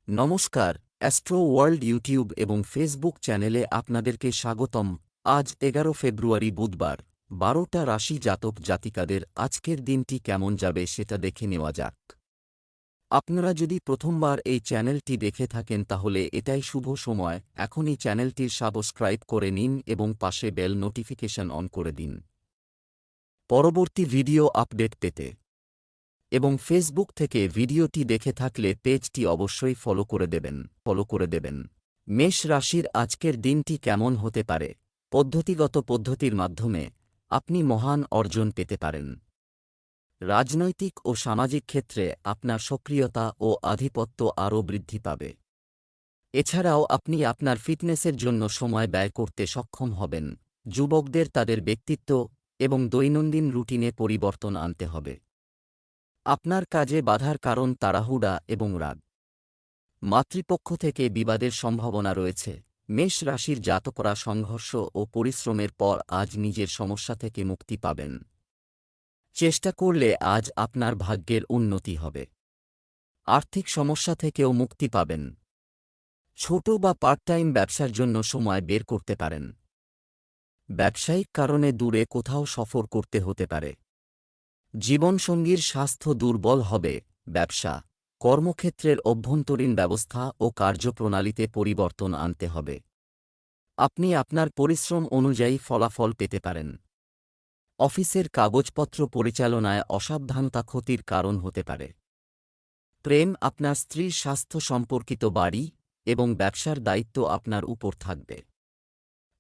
নমস্কার, astro world YouTube এবং Facebook চ্যানেলে আপনাদেরকে স্বাগতম। আজ 11 ফেব্রুয়ারি বুধবার, 12টা রাশি জাতক জাতিকাদের আজকের দিনটি কেমন যাবে সেটা দেখে নেওয়া যাক। আপনারা যদি প্রথমবার এই চ্যানেলটি দেখে থাকেন তাহলে এটাই শুভ সময়, এখনই চ্যানেলটির সাবস্ক্রাইব করে নিন এবং পাশে বেল নোটিফিকেশন অন করে দিন পরবর্তী ভিডিও আপডেট পেতে। এবং ফেসবুক থেকে ভিডিওটি দেখে থাকলে পেজটি অবশ্যই ফলো করে দেবেন। মেষ রাশির আজকের দিনটি কেমন হতে পারে? পদ্ধতিগত পদ্ধতির মাধ্যমে আপনি মহান অর্জন পেতে পারেন। রাজনৈতিক ও সামাজিক ক্ষেত্রে আপনার সক্রিয়তা ও আধিপত্য আরও বৃদ্ধি পাবে। এছাড়াও আপনি আপনার ফিটনেসের জন্য সময় ব্যয় করতে সক্ষম হবেন। যুবকদের তাদের ব্যক্তিত্ব এবং দৈনন্দিন রুটিনে পরিবর্তন আনতে হবে। আপনার কাজে বাধার কারণ তাড়াহুড়া এবং রাগ। মাতৃপক্ষ থেকে বিবাদের সম্ভাবনা রয়েছে। মেষ রাশির জাতকরা সংঘর্ষ ও পরিশ্রমের পর আজ নিজের সমস্যা থেকে মুক্তি পাবেন। চেষ্টা করলে আজ আপনার ভাগ্যের উন্নতি হবে। আর্থিক সমস্যা থেকেও মুক্তি পাবেন। ছোট বা পার্ট টাইম ব্যবসার জন্য সময় বের করতে পারেন। ব্যবসায়িক কারণে দূরে কোথাও সফর করতে হতে পারে। জীবনসঙ্গীর স্বাস্থ্য দুর্বল হবে। ব্যবসা, কর্মক্ষেত্রের অভ্যন্তরীণ ব্যবস্থা ও কার্যপ্রণালীতে পরিবর্তন আনতে হবে। আপনি আপনার পরিশ্রম অনুযায়ী ফলাফল পেতে পারেন। অফিসের কাগজপত্র পরিচালনায় অসাবধানতা ক্ষতির কারণ হতে পারে। প্রেম, আপনার স্ত্রীর স্বাস্থ্য সম্পর্কিত বাড়ি এবং ব্যবসার দায়িত্ব আপনার উপর থাকবে।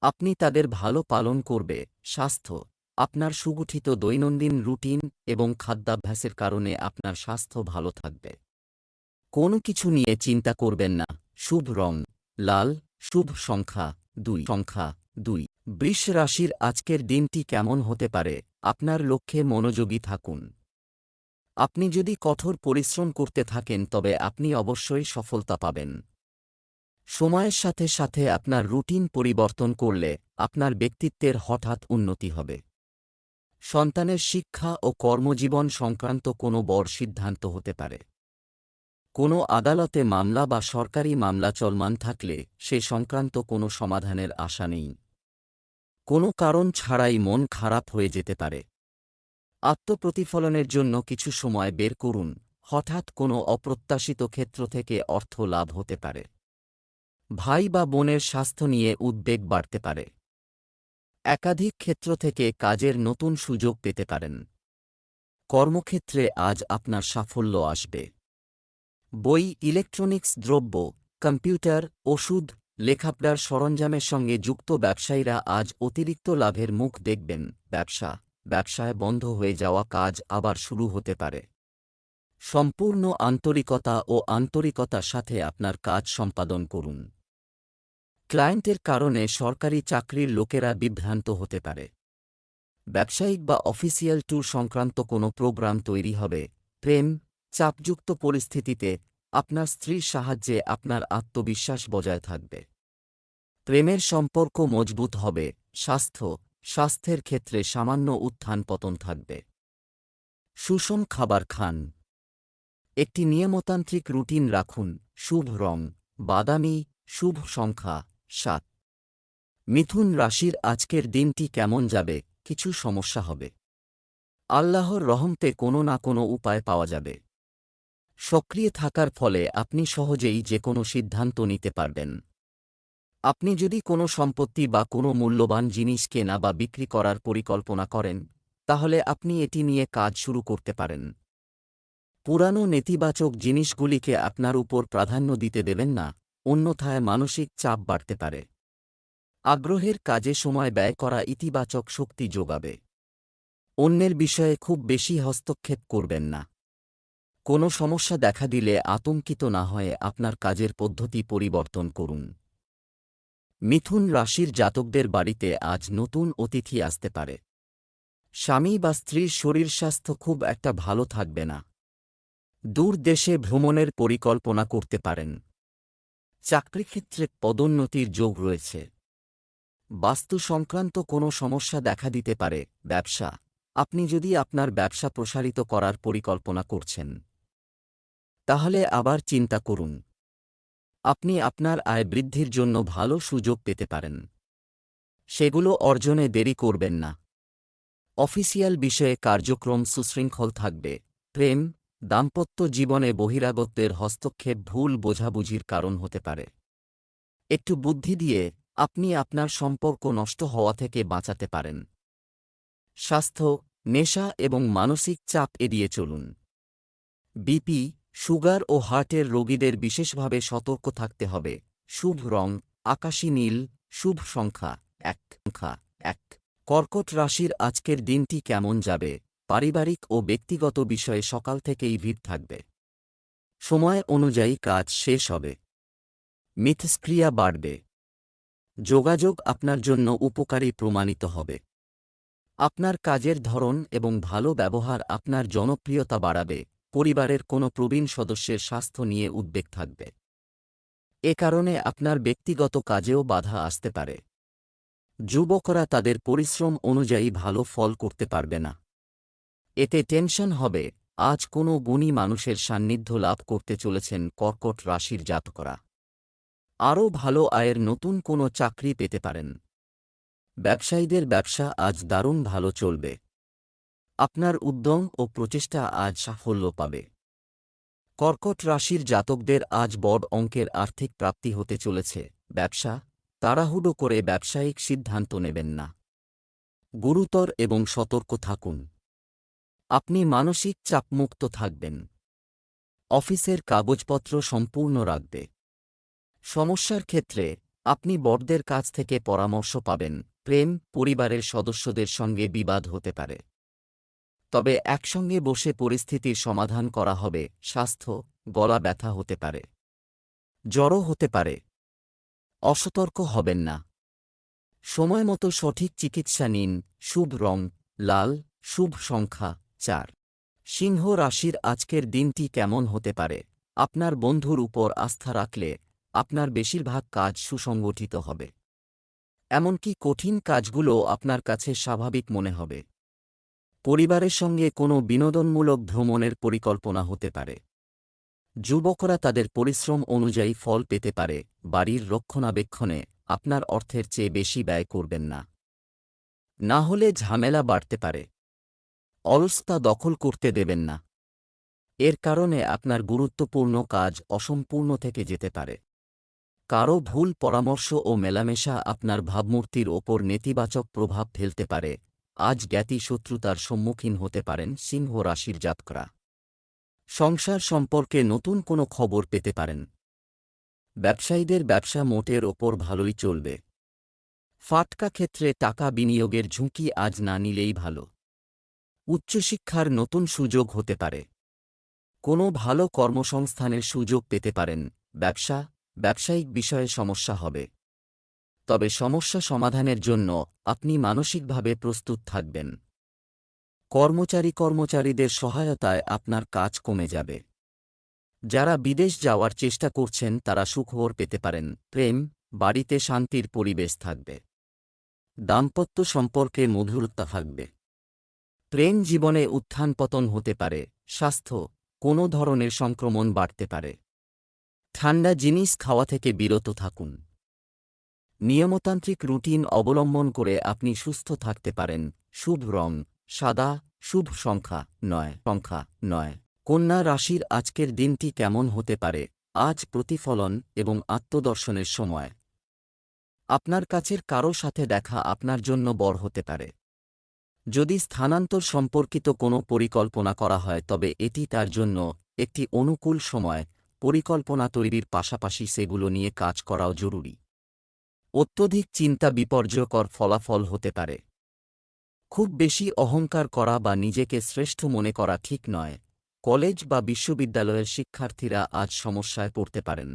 আপনি তাদের ভালো পালন করবে। স্বাস্থ্য, আপনার সুগঠিত দৈনন্দিন রুটিন এবং খাদ্যাভ্যাসের কারণে আপনার স্বাস্থ্য ভালো থাকবে। কোনো কিছু নিয়ে চিন্তা করবেন না। শুভ রং লাল, শুভ সংখ্যা 2। বৃষ রাশির আজকের দিনটি কেমন হতে পারে? আপনার লক্ষ্যে মনোযোগী থাকুন। আপনি যদি কঠোর পরিশ্রম করতে থাকেন তবে আপনি অবশ্যই সফলতা পাবেন। সময়ের সাথে সাথে আপনার রুটিন পরিবর্তন করলে আপনার ব্যক্তিত্বের হঠাৎ উন্নতি হবে। সন্তানের শিক্ষা ও কর্মজীবন সংক্রান্ত কোনো বড় সিদ্ধান্ত হতে পারে। কোনো আদালতে মামলা বা সরকারি মামলা চলমান থাকলে সে সংক্রান্ত কোনো সমাধানের আশা নেই। কোনো কারণ ছাড়াই মন খারাপ হয়ে যেতে পারে। আত্মপ্রতিফলনের জন্য কিছু সময় বের করুন। হঠাৎ কোনো অপ্রত্যাশিত ক্ষেত্র থেকে অর্থ লাভ হতে পারে। ভাই বা বোনের স্বাস্থ্য নিয়ে উদ্বেগ বাড়তে পারে। একাধিক ক্ষেত্র থেকে কাজের নতুন সুযোগ পেতে পারেন। কর্মক্ষেত্রে আজ আপনার সাফল্য আসবে। বই, ইলেকট্রনিক্স দ্রব্য, কম্পিউটার, ওষুধ, লেখাপড়ার সরঞ্জামের সঙ্গে যুক্ত ব্যবসায়ীরা আজ অতিরিক্ত লাভের মুখ দেখবেন। ব্যবসায় বন্ধ হয়ে যাওয়া কাজ আবার শুরু হতে পারে। সম্পূর্ণ আন্তরিকতার সাথে আপনার কাজ সম্পাদন করুন। ক্লায়েন্টের কারণে সরকারি চাকরির লোকেরা বিভ্রান্ত হতে পারে। ব্যবসায়িক বা অফিসিয়াল ট্যুর সংক্রান্ত কোনো প্রোগ্রাম তৈরি হবে। প্রেম, চাপযুক্ত পরিস্থিতিতে আপনার স্ত্রীর সাহায্যে আপনার আত্মবিশ্বাস বজায় থাকবে। প্রেমের সম্পর্ক মজবুত হবে। স্বাস্থ্যের ক্ষেত্রে সামান্য উত্থান পতন থাকবে। সুষম খাবার খান। একটি নিয়মতান্ত্রিক রুটিন রাখুন। শুভ রং বাদামি, শুভ সংখ্যা 7। মিথুন রাশির আজকের দিনটি কেমন যাবে? কিছু সমস্যা হবে। আল্লাহর রহমতে কোনো না কোনো উপায় পাওয়া যাবে। সক্রিয় থাকার ফলে আপনি সহজেই যে কোনো সিদ্ধান্ত নিতে পারবেন। আপনি যদি কোনো সম্পত্তি বা কোনো মূল্যবান জিনিস কেনা বা বিক্রি করার পরিকল্পনা করেন, তাহলে আপনি এটি নিয়ে কাজ শুরু করতে পারেন। পুরানো নেতিবাচক জিনিসগুলিকে আপনার উপর প্রাধান্য দিতে দেবেন না, অন্যথায় মানসিক চাপ বাড়তে পারে। আগ্রহের কাজে সময় ব্যয় করা ইতিবাচক শক্তি যোগাবে। অন্যের বিষয়ে খুব বেশি হস্তক্ষেপ করবেন না। কোনো সমস্যা দেখা দিলে আতঙ্কিত না হয়ে আপনার কাজের পদ্ধতি পরিবর্তন করুন। মিথুন রাশির জাতকদের বাড়িতে আজ নতুন অতিথি আসতে পারে। স্বামী বা স্ত্রীর শরীর স্বাস্থ্য খুব একটা ভালো থাকবে না। দূর দেশে ভ্রমণের পরিকল্পনা করতে পারেন। চাকরিক্ষেত্রে পদোন্নতির যোগ রয়েছে। বাস্তু সংক্রান্ত কোনো সমস্যা দেখা দিতে পারে। ব্যবসা, আপনি যদি আপনার ব্যবসা প্রসারিত করার পরিকল্পনা করছেন, তাহলে আবার চিন্তা করুন। আপনি আপনার আয় বৃদ্ধির জন্য ভালো সুযোগ পেতে পারেন। সেগুলো অর্জনে দেরি করবেন না। অফিসিয়াল বিষয়ে কার্যক্রম সুশৃঙ্খল থাকবে। প্রেম, দাম্পত্য জীবনে বহিরাগতদের হস্তক্ষেপ ভুল বোঝাবুঝির কারণ হতে পারে। একটু বুদ্ধি দিয়ে আপনি আপনার সম্পর্ক নষ্ট হওয়া থেকে বাঁচাতে পারেন। স্বাস্থ্য, নেশা এবং মানসিক চাপ এড়িয়ে চলুন। বিপি, সুগার ও হার্টের রোগীদের বিশেষভাবে সতর্ক থাকতে হবে। শুভ রং আকাশী নীল। শুভ সংখ্যা 1। কর্কট রাশির আজকের দিনটি কেমন যাবে? পারিবারিক ও ব্যক্তিগত বিষয়ে সকাল থেকেই ভিড় থাকবে। সময় অনুযায়ী কাজ শেষ হবে। মিথস্ক্রিয়া বাড়বে। যোগাযোগ আপনার জন্য উপকারী প্রমাণিত হবে। আপনার কাজের ধরন এবং ভালো ব্যবহার আপনার জনপ্রিয়তা বাড়াবে। পরিবারের কোনো প্রবীণ সদস্যের স্বাস্থ্য নিয়ে উদ্বেগ থাকবে। এ কারণে আপনার ব্যক্তিগত কাজেও বাধা আসতে পারে। যুবকরা তাদের পরিশ্রম অনুযায়ী ভালো ফল করতে পারবে না। এতে টেনশন হবে। আজ কোনো গুণী মানুষের সান্নিধ্য লাভ করতে চলেছেন কর্কট রাশির জাতকরা। আরও ভালো আয়ের নতুন কোনো চাকরি পেতে পারেন। ব্যবসায়ীদের ব্যবসা আজ দারুণ ভালো চলবে। আপনার উদ্যম ও প্রচেষ্টা আজ সাফল্য পাবে। কর্কট রাশির জাতকদের আজ বড় অঙ্কের আর্থিক প্রাপ্তি হতে চলেছে। ব্যবসা, তাড়াহুড়ো করে ব্যবসায়িক সিদ্ধান্ত নেবেন না। গুরুতর এবং সতর্ক থাকুন। আপনি মানসিক চাপমুক্ত থাকবেন। অফিসের কাগজপত্র সম্পূর্ণ রাখবে। সমস্যার ক্ষেত্রে আপনি বড়দের কাছ থেকে পরামর্শ পাবেন। প্রেম, পরিবারের সদস্যদের সঙ্গে বিবাদ হতে পারে, তবে একসঙ্গে বসে পরিস্থিতির সমাধান করা হবে। স্বাস্থ্য, গলা ব্যথা হতে পারে, জ্বরও হতে পারে। অসতর্ক হবেন না। সময়মতো সঠিক চিকিৎসা নিন। শুভ রং লাল। শুভ সংখ্যা 4। সিংহ রাশির আজকের দিনটি কেমন হতে পারে? আপনার বন্ধুর উপর আস্থা রাখলে আপনার বেশিরভাগ কাজ সুসংগঠিত হবে। এমনকি কঠিন কাজগুলো আপনার কাছে স্বাভাবিক মনে হবে। পরিবারের সঙ্গে কোনো বিনোদনমূলক ভ্রমণের পরিকল্পনা হতে পারে। যুবকরা তাদের পরিশ্রম অনুযায়ী ফল পেতে পারে। বাড়ির রক্ষণাবেক্ষণে আপনার অর্থের চেয়ে বেশি ব্যয় করবেন না, না হলে ঝামেলা বাড়তে পারে। অলসতা দখল করতে দেবেন না। এর কারণে আপনার গুরুত্বপূর্ণ কাজ অসম্পূর্ণ থেকে যেতে পারে। কারও ভুল পরামর্শ ও মেলামেশা আপনার ভাবমূর্তির ওপর নেতিবাচক প্রভাব ফেলতে পারে। আজ জ্ঞাতি শত্রুতার সম্মুখীন হতে পারেন সিংহ রাশির জাতকরা। সংসার সম্পর্কে নতুন কোনো খবর পেতে পারেন। ব্যবসায়ীদের ব্যবসা মোটের ওপর ভালোই চলবে। ফাটকা ক্ষেত্রে টাকা বিনিয়োগের ঝুঁকি আজ না নিলেই ভালো। উচ্চশিক্ষার নতুন সুযোগ হতে পারে। কোনো ভালো কর্মসংস্থানের সুযোগ পেতে পারেন। ব্যবসায়িক বিষয়ে সমস্যা হবে, তবে সমস্যা সমাধানের জন্য আপনি মানসিকভাবে প্রস্তুত থাকবেন। কর্মচারীদের সহায়তায় আপনার কাজ কমে যাবে। যারা বিদেশ যাওয়ার চেষ্টা করছেন তারা সুখবর পেতে পারেন। প্রেম, বাড়িতে শান্তির পরিবেশ থাকবে। দাম্পত্য সম্পর্কে মধুরতা থাকবে। প্রেম জীবনে উত্থান পতন হতে পারে। স্বাস্থ্য, কোনো ধরনের সংক্রমণ বাড়তে পারে। ঠান্ডা জিনিস খাওয়া থেকে বিরত থাকুন। নিয়মতান্ত্রিক রুটিন অবলম্বন করে আপনি সুস্থ থাকতে পারেন। শুভ রং সাদা। শুভ সংখ্যা 9। কন্যা রাশির আজকের দিনটি কেমন হতে পারে? আজ প্রতিফলন এবং আত্মদর্শনের সময়। আপনার কাছের কারো সাথে দেখা আপনার জন্য বড় হতে পারে। যদি স্থানান্তর সম্পর্কিত কোনো পরিকল্পনা করা হয় তবে এটি তার জন্য একটি অনুকূল সময়। পরিকল্পনা তৈরির পাশাপাশি সেগুলো নিয়ে কাজ করাও জরুরি। অত্যধিক চিন্তা বিপর্যয়কর ফলাফল হতে পারে। খুব বেশি অহংকার করা বা নিজেকে শ্রেষ্ঠ মনে করা ঠিক নয়। কলেজ বা বিশ্ববিদ্যালয়ের শিক্ষার্থীরা আজ সমস্যায় পড়তে পারেন।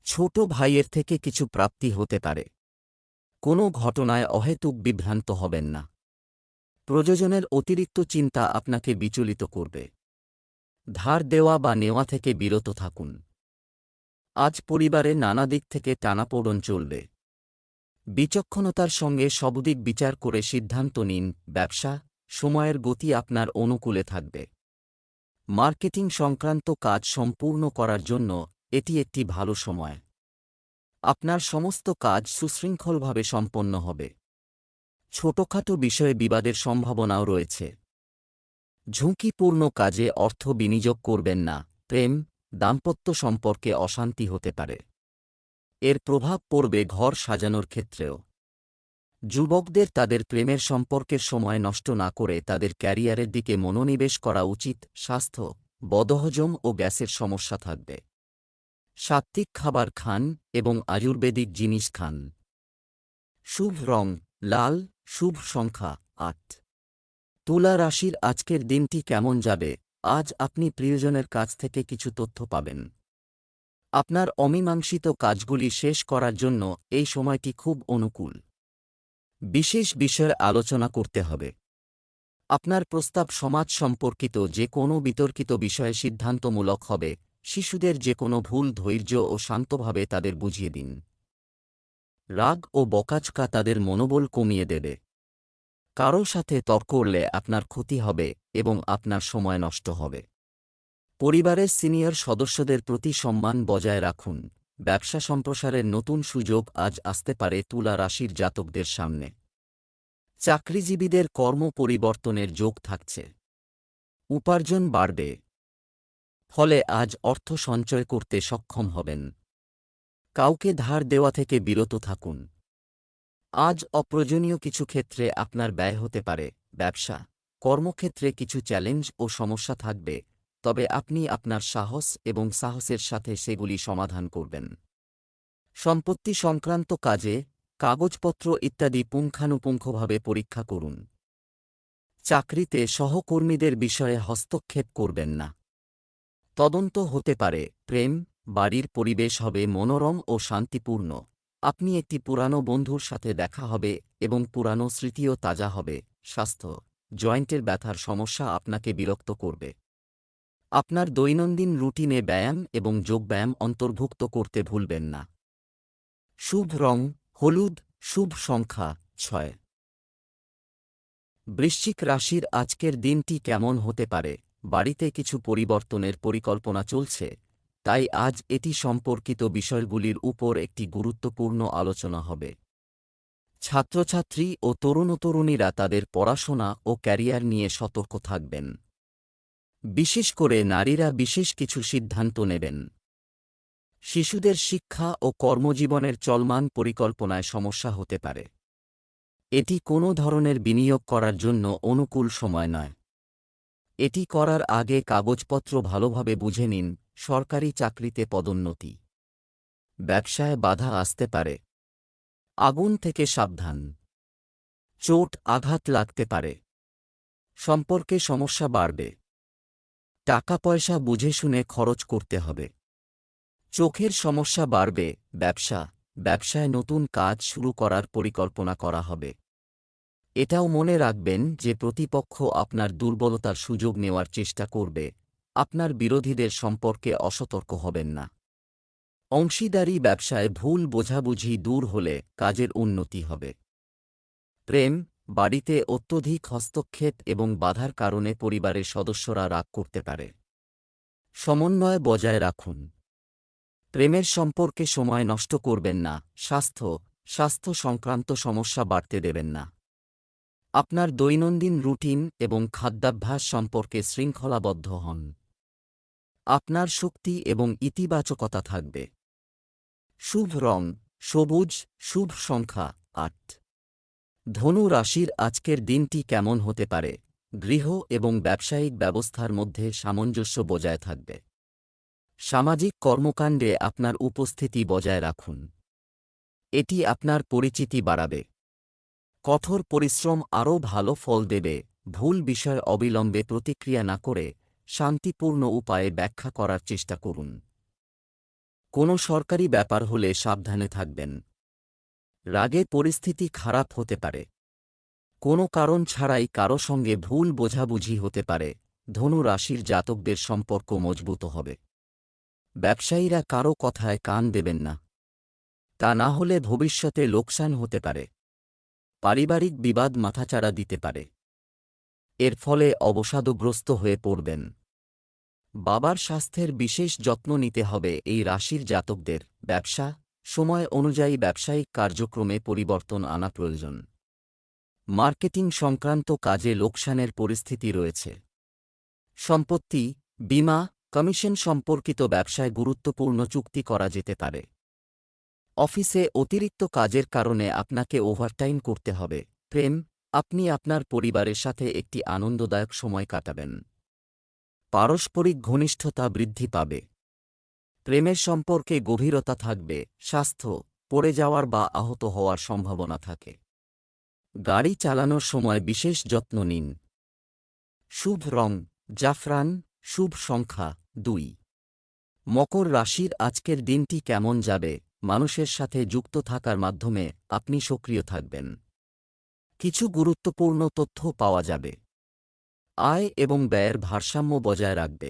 ছোট ভাইয়ের থেকে কিছু প্রাপ্তি হতে পারে। কোনো ঘটনায় অহেতুক বিভ্রান্ত হবেন না। প্রয়োজনের অতিরিক্ত চিন্তা আপনাকে বিচলিত করবে। ধার দেওয়া বা নেওয়া থেকে বিরত থাকুন। আজ পরিবারে নানা দিক থেকে টানাপোড়েন চলবে। বিচক্ষণতার সঙ্গে সবদিক বিচার করে সিদ্ধান্ত নিন। ব্যবসা, সময়ের গতি আপনার অনুকূলে থাকবে। মার্কেটিং সংক্রান্ত কাজ সম্পূর্ণ করার জন্য এটি একটি ভালো সময়। আপনার সমস্ত কাজ সুশৃঙ্খলভাবে সম্পন্ন হবে। ছোটখাটো বিষয়ে বিবাদের সম্ভাবনাও রয়েছে। ঝুঁকিপূর্ণ কাজে অর্থ বিনিয়োগ করবেন না। প্রেম, দাম্পত্য সম্পর্কে অশান্তি হতে পারে। এর প্রভাব পড়বে ঘর সাজানোর ক্ষেত্রেও। যুবকদের তাদের প্রেমের সম্পর্কের সময় নষ্ট না করে তাদের ক্যারিয়ারের দিকে মনোনিবেশ করা উচিত। স্বাস্থ্য, বদহজম ও গ্যাসের সমস্যা থাকবে। সাত্ত্বিক খাবার খান এবং আয়ুর্বেদিক জিনিস খান। শুভ রং লাল, শুভ সংখ্যা ৮। তুলা রাশির আজকের দিনটি কেমন যাবে? আজ আপনি প্রিয়জনের কাছ থেকে কিছু তথ্য পাবেন। আপনার অমীমাংসিত কাজগুলি শেষ করার জন্য এই সময়টি খুব অনুকূল। বিশেষ বিষয়ে আলোচনা করতে হবে। আপনার প্রস্তাব সমাজ সম্পর্কিত যে কোনো বিতর্কিত বিষয়ে সিদ্ধান্তমূলক হবে। শিশুদের যে কোনো ভুল ধৈর্য ও শান্তভাবে তাদের বুঝিয়ে দিন। রাগ ও বকাঝকা তাদের মনোবল কমিয়ে দেবে। কারো সাথে তর্ক করলে আপনার ক্ষতি হবে এবং আপনার সময় নষ্ট হবে। পরিবারের সিনিয়র সদস্যদের প্রতি সম্মান বজায় রাখুন। ব্যবসা সম্প্রসারের নতুন সুযোগ আজ আসতে পারে তুলা রাশির জাতকদের সামনে। চাকরিজীবীদের কর্ম পরিবর্তনের যোগ থাকছে। উপার্জন বাড়বে। ফলে আজ অর্থ সঞ্চয় করতে সক্ষম হবেন। কাউকে ধার দেওয়া থেকে বিরত থাকুন। আজ অপ্রয়োজনীয় কিছু ক্ষেত্রে আপনার ব্যয় হতে পারে। ব্যবসা, কর্মক্ষেত্রে কিছু চ্যালেঞ্জ ও সমস্যা থাকবে, তবে আপনি আপনার সাহস এবং সাহসের সাথে সেগুলি সমাধান করবেন। সম্পত্তি সংক্রান্ত কাজে, কাগজপত্র ইত্যাদি পুঙ্খানুপুঙ্খভাবে পরীক্ষা করুন। চাকরিতে সহকর্মীদের বিষয়ে হস্তক্ষেপ করবেন না। তদন্ত হতে পারে। প্রেম, বাড়ির পরিবেশ হবে মনোরম ও শান্তিপূর্ণ। আপনি একটি পুরানো বন্ধুর সাথে দেখা হবে এবং পুরানো স্মৃতিও তাজা হবে। স্বাস্থ্য, জয়েন্টের ব্যথার সমস্যা আপনাকে বিরক্ত করবে। আপনার দৈনন্দিন রুটিনে ব্যায়াম এবং যোগব্যায়াম অন্তর্ভুক্ত করতে ভুলবেন না। শুভ রং হলুদ, শুভ সংখ্যা ৬। বৃশ্চিক রাশির আজকের দিনটি কেমন হতে পারে? বাড়িতে কিছু পরিবর্তনের পরিকল্পনা চলছে, তাই আজ এটি সম্পর্কিত বিষয়গুলির উপর একটি গুরুত্বপূর্ণ আলোচনা হবে। ছাত্রছাত্রী ও তরুণীরা তাদের পড়াশোনা ও ক্যারিয়ার নিয়ে সতর্ক থাকবেন। বিশেষ করে নারীরা বিশেষ কিছু সিদ্ধান্ত নেবেন। শিশুদের শিক্ষা ও কর্মজীবনের চলমান পরিকল্পনায় সমস্যা হতে পারে। এটি কোনো ধরনের বিনিয়োগ করার জন্য অনুকূল সময় নয়। এটি করার আগে কাগজপত্র ভালোভাবে বুঝে নিন। সরকারি চাকরিতে পদোন্নতি, ব্যবসায় বাধা আসতে পারে। আগুন থেকে সাবধান। চোট আঘাত লাগতে পারে। সম্পর্কে সমস্যা বাড়বে। টাকা পয়সা বুঝে শুনে খরচ করতে হবে। চোখের সমস্যা বাড়বে। ব্যবসায় নতুন কাজ শুরু করার পরিকল্পনা করা হবে। এটাও মনে রাখবেন যে প্রতিপক্ষ আপনার দুর্বলতার সুযোগ নেওয়ার চেষ্টা করবে। আপনার বিরোধীদের সম্পর্কে অসতর্ক হবেন না। অংশীদারি ব্যবসায় ভুল বোঝাবুঝি দূর হলে কাজের উন্নতি হবে। প্রেম, বাড়িতে অত্যধিক হস্তক্ষেপ এবং বাধার কারণে পরিবারের সদস্যরা রাগ করতে পারে। সমন্বয় বজায় রাখুন। প্রেমের সম্পর্কে সময় নষ্ট করবেন না। স্বাস্থ্য সংক্রান্ত সমস্যা বাড়তে দেবেন না। আপনার দৈনন্দিন রুটিন এবং খাদ্যাভ্যাস সম্পর্কে শৃঙ্খলাবদ্ধ হন। আপনার শক্তি এবং ইতিবাচকতা থাকবে। শুভ রং সবুজ, শুভ সংখ্যা ৮। ধনু রাশির আজকের দিনটি কেমন হতে পারে? গৃহ এবং ব্যবসায়িক ব্যবস্থার মধ্যে সামঞ্জস্য বজায় থাকবে। সামাজিক কর্মকাণ্ডে আপনার উপস্থিতি বজায় রাখুন। এটি আপনার পরিচিতি বাড়াবে। কঠোর পরিশ্রম আরও ভালো ফল দেবে। ভুল বিষয় অবিলম্বে প্রতিক্রিয়া না করে শান্তিপূর্ণ উপায়ে ব্যাখ্যা করার চেষ্টা করুন। কোনো সরকারি ব্যাপার হলে সাবধানে থাকবেন। রাগে পরিস্থিতি খারাপ হতে পারে। কোনো কারণ ছাড়াই কারো সঙ্গে ভুল বোঝাবুঝি হতে পারে। ধনু রাশির জাতকদের সম্পর্ক মজবুত হবে। ব্যবসায়ীরা কারো কথায় কান দেবেন না। তা না হলে ভবিষ্যতে লোকসান হতে পারে। পারিবারিক বিবাদ মাথাচাড়া দিতে পারে। এর ফলে অবসাদগ্রস্ত হয়ে পড়বেন। বাবার স্বাস্থ্যের বিশেষ যত্ন নিতে হবে এই রাশির জাতকদের। ব্যবসা, সময় অনুযায়ী ব্যবসায়িক কার্যক্রমে পরিবর্তন আনা প্রয়োজন। মার্কেটিং সংক্রান্ত কাজে লোকসানের পরিস্থিতি রয়েছে। সম্পত্তি, বীমা, কমিশন সম্পর্কিত ব্যবসায় গুরুত্বপূর্ণ চুক্তি করা যেতে পারে। অফিসে অতিরিক্ত কাজের কারণে আপনাকে ওভারটাইম করতে হবে। প্রেম, আপনি আপনার পরিবারের সাথে একটি আনন্দদায়ক সময় কাটাবেন। পারস্পরিক ঘনিষ্ঠতা বৃদ্ধি পাবে। প্রেমের সম্পর্কে গভীরতা থাকবে। স্বাস্থ্য, পড়ে যাওয়ার বা আহত হওয়ার সম্ভাবনা থাকে। গাড়ি চালানোর সময় বিশেষ যত্ন নিন। শুভ রং জাফরান, শুভ সংখ্যা 2। মকর রাশির আজকের দিনটি কেমন যাবে? মানুষের সাথে যুক্ত থাকার মাধ্যমে আপনি সক্রিয় থাকবেন। কিছু গুরুত্বপূর্ণ তথ্য পাওয়া যাবে। আয় এবং ব্যয়ের ভারসাম্য বজায় রাখবে।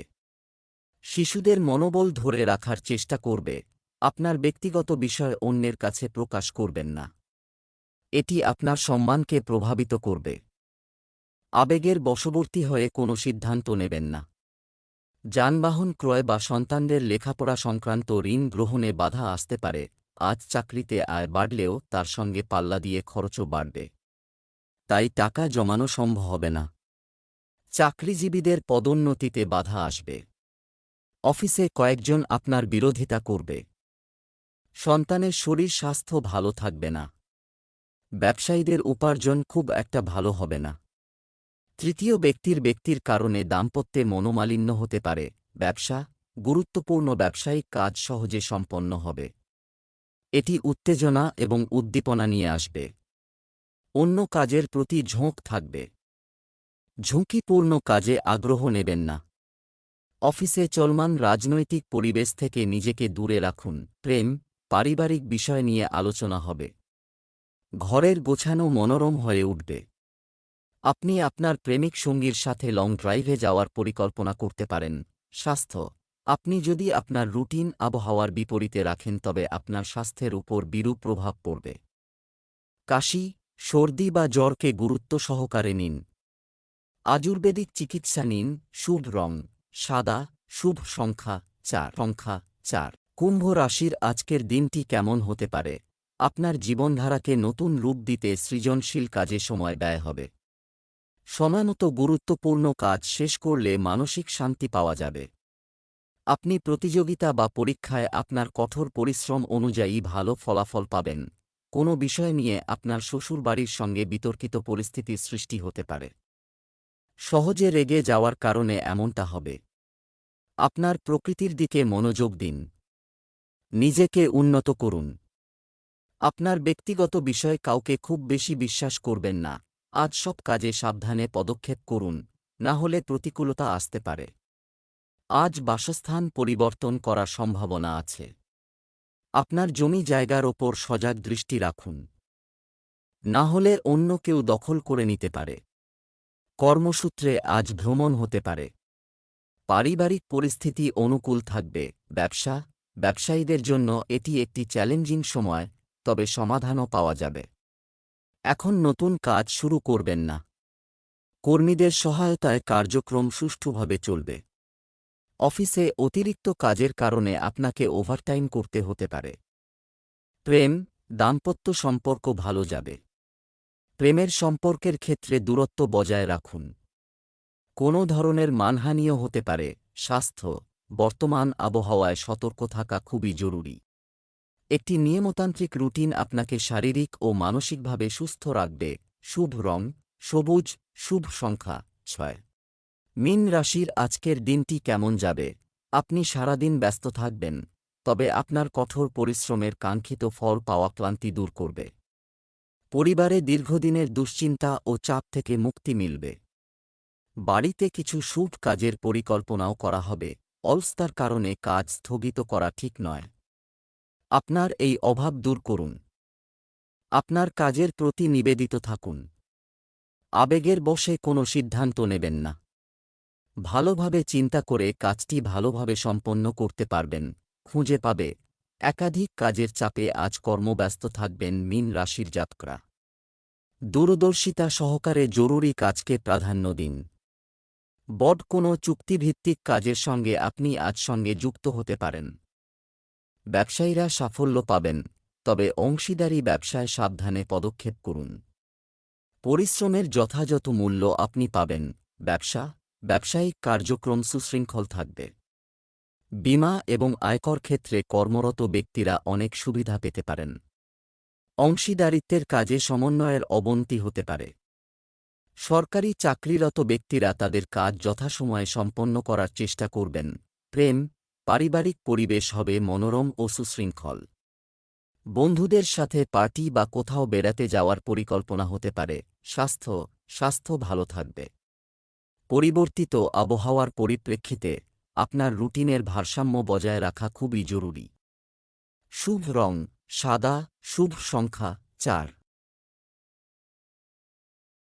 শিশুদের মনোবল ধরে রাখার চেষ্টা করবে। আপনার ব্যক্তিগত বিষয় অন্যের কাছে প্রকাশ করবেন না। এটি আপনার সম্মানকে প্রভাবিত করবে। আবেগের বশবর্তী হয়ে কোনো সিদ্ধান্ত নেবেন না। যানবাহন ক্রয় বা সন্তানদের লেখাপড়া সংক্রান্ত ঋণ গ্রহণে বাধা আসতে পারে। আজ চাকরিতে আয় বাড়লেও তার সঙ্গে পাল্লা দিয়ে খরচও বাড়বে। তাই টাকা জমানো সম্ভব হবে না। চাকরিজীবীদের পদোন্নতিতে বাধা আসবে। অফিসে কয়েকজন আপনার বিরোধিতা করবে। সন্তানের শরীর স্বাস্থ্য ভালো থাকবে না। ব্যবসায়ীদের উপার্জন খুব একটা ভালো হবে না। তৃতীয় ব্যক্তির কারণে দাম্পত্যে মনোমালিন্য হতে পারে। ব্যবসা, গুরুত্বপূর্ণ ব্যবসায়িক কাজ সহজে সম্পন্ন হবে। এটি উত্তেজনা এবং উদ্দীপনা নিয়ে আসবে। অন্য কাজের প্রতি ঝোঁক থাকবে। ঝুঁকিপূর্ণ কাজে আগ্রহ নেবেন না। অফিসে চলমান রাজনৈতিক পরিবেশ থেকে নিজেকে দূরে রাখুন। প্রেম, পারিবারিক বিষয় নিয়ে আলোচনা হবে। ঘরের গোছানো মনোরম হয়ে উঠবে। আপনি আপনার প্রেমিক সঙ্গীর সাথে লং ড্রাইভে যাওয়ার পরিকল্পনা করতে পারেন। স্বাস্থ্য, আপনি যদি আপনার রুটিন আবহাওয়ার বিপরীতে রাখেন তবে আপনার স্বাস্থ্যের উপর বিরূপ প্রভাব পড়বে। কাশি, সর্দি বা জ্বরকে গুরুত্ব সহকারে নিন। আয়ুর্বেদিক চিকিৎসা নিন। শুভ রং সাদা, শুভ সংখ্যা 4। কুম্ভ রাশির আজকের দিনটি কেমন হতে পারে? আপনার জীবনধারাকে নতুন রূপ দিতে সৃজনশীল কাজে সময় ব্যয় হবে। সময়মতো গুরুত্বপূর্ণ কাজ শেষ করলে মানসিক শান্তি পাওয়া যাবে। আপনি প্রতিযোগিতা বা পরীক্ষায় আপনার কঠোর পরিশ্রম অনুযায়ী ভালো ফলাফল পাবেন। কোনো বিষয় নিয়ে আপনার শ্বশুরবাড়ির সঙ্গে বিতর্কিত পরিস্থিতির সৃষ্টি হতে পারে। সহজে রেগে যাওয়ার কারণে এমনটা হবে। আপনার প্রকৃতির দিকে মনোযোগ দিন। নিজেকে উন্নত করুন। আপনার ব্যক্তিগত বিষয় কাউকে খুব বেশি বিশ্বাস করবেন না। আজ সব কাজে সাবধানে পদক্ষেপ করুন, না হলে প্রতিকূলতা আসতে পারে। আজ বাসস্থান পরিবর্তন করার সম্ভাবনা আছে। আপনার জমি জায়গার ওপর সজাগ দৃষ্টি রাখুন, না হলে অন্য কেউ দখল করে নিতে পারে। কর্মসূত্রে আজ ভ্রমণ হতে পারে। পারিবারিক পরিস্থিতি অনুকূল থাকবে। ব্যবসা, ব্যবসায়ীদের জন্য এটি একটি চ্যালেঞ্জিং সময়, তবে সমাধানও পাওয়া যাবে। এখন নতুন কাজ শুরু করবেন না। কর্মীদের সহায়তায় কার্যক্রম সুষ্ঠুভাবে চলবে। অফিসে অতিরিক্ত কাজের কারণে আপনাকে ওভারটাইম করতে হতে পারে। প্রেম, দাম্পত্য সম্পর্ক ভালো যাবে। প্রেমের সম্পর্কের ক্ষেত্রে দূরত্ব বজায় রাখুন। কোনো ধরনের মানহানিও হতে পারে। স্বাস্থ্য, বর্তমান আবহাওয়ায় সতর্ক থাকা খুবই জরুরি। একটি নিয়মতান্ত্রিক রুটিন আপনাকে শারীরিক ও মানসিকভাবে সুস্থ রাখবে। শুভ রং সবুজ, শুভ সংখ্যা 6। মীন রাশির আজকের দিনটি কেমন যাবে? আপনি সারাদিন ব্যস্ত থাকবেন, তবে আপনার কঠোর পরিশ্রমের কাঙ্ক্ষিত ফল পাওয়া ক্লান্তি দূর করবে। পরিবারে দীর্ঘদিনের দুশ্চিন্তা ও চাপ থেকে মুক্তি মিলবে। বাড়িতে কিছু শুভ কাজের পরিকল্পনাও করা হবে। অলসতার কারণে কাজ স্থগিত করা ঠিক নয়। আপনার এই অভাব দূর করুন। আপনার কাজের প্রতি নিবেদিত থাকুন। আবেগের বশে কোনো সিদ্ধান্ত নেবেন না। ভালোভাবে চিন্তা করে কাজটি ভালোভাবে সম্পন্ন করতে পারবেন। খুঁজে পাবে। একাধিক কাজের চাপে আজ কর্মব্যস্ত থাকবেন মীন রাশির জাতকরা। দূরদর্শিতা সহকারে জরুরি কাজকে প্রাধান্য দিন। বড কোনো চুক্তিভিত্তিক কাজের সঙ্গে আপনি আজ সঙ্গে যুক্ত হতে পারেন। ব্যবসায়ীরা সাফল্য পাবেন, তবে অংশীদারি ব্যবসায় সাবধানে পদক্ষেপ করুন। পরিশ্রমের যথাযথ মূল্য আপনি পাবেন। ব্যবসায়িক কার্যক্রম সুশৃঙ্খল থাকবে। বীমা এবং আয়কর ক্ষেত্রে কর্মরত ব্যক্তিরা অনেক সুবিধা পেতে পারেন। অংশীদারিত্বের কাজে সমন্বয়ের অবনতি হতে পারে। সরকারি চাকরিরত ব্যক্তিরা তাদের কাজ যথাসময়ে সম্পন্ন করার চেষ্টা করবেন। পারিবারিক পরিবেশ হবে মনোরম ও সুশৃঙ্খল। বন্ধুদের সাথে পার্টি বা কোথাও বেড়াতে যাওয়ার পরিকল্পনা হতে পারে। স্বাস্থ্য ভালো থাকবে। পরিবর্তিত আবহাওয়ার পরিপ্রেক্ষিতে আপনার রুটিনের ভারসাম্য বজায় রাখা খুবই জরুরি। শুভ রং সাদা, শুভ সংখ্যা 4।